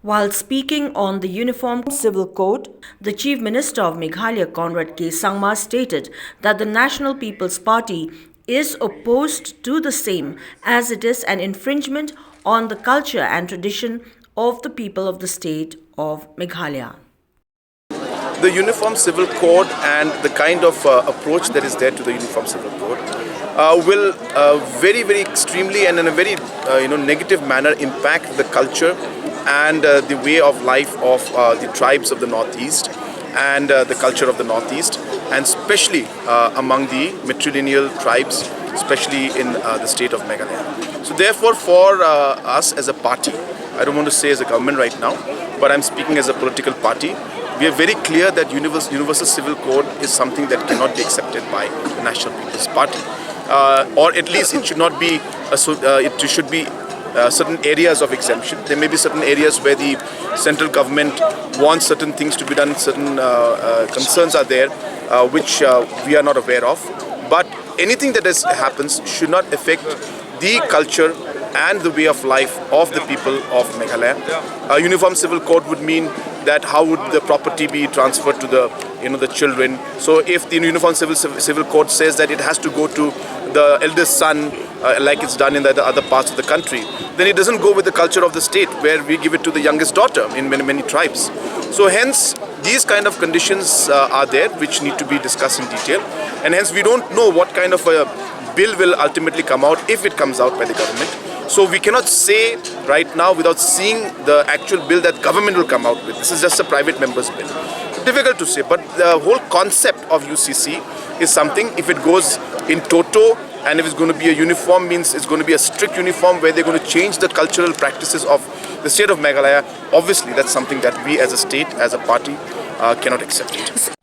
While speaking on the Uniform Civil Code, the Chief Minister of Meghalaya, Conrad Sangma, stated that the National People's Party is opposed to the same as it is an infringement on the culture and tradition of the people of the state of Meghalaya. The Uniform Civil Code and the kind of approach that is there to the Uniform Civil Code will very extremely and in a very negative manner impact the culture and the way of life of the tribes of the Northeast and the culture of the Northeast, and especially among the matrilineal tribes, especially in the state of Meghalaya. So therefore, for us as a party, I don't want to say as a government right now, but I'm speaking as a political party, we are very clear that Universal Civil Code is something that cannot be accepted by the National People's Party. Or at least it should not be, it should be certain areas of exemption. There may be certain areas where the central government wants certain things to be done, certain concerns are there which we are not aware of. But anything that happens should not affect the culture and the way of life of the people of Meghalaya. A Uniform Civil Code would mean that how would the property be transferred to the children. So if the Uniform Civil Code says that it has to go to the eldest son, like it's done in the other parts of the country, then it doesn't go with the culture of the state, where we give it to the youngest daughter in many tribes. So hence, these kind of conditions are there which need to be discussed in detail, and hence we don't know what kind of a bill will ultimately come out if it comes out by the government. So we cannot say right now without seeing the actual bill that government will come out with. This is just a private member's bill. Difficult to say, but the whole concept of UCC is something, if it goes in toto and if it's going to be a uniform, means it's going to be a strict uniform where they're going to change the cultural practices of the state of Meghalaya. Obviously, that's something that we as a state, as a party, cannot accept it.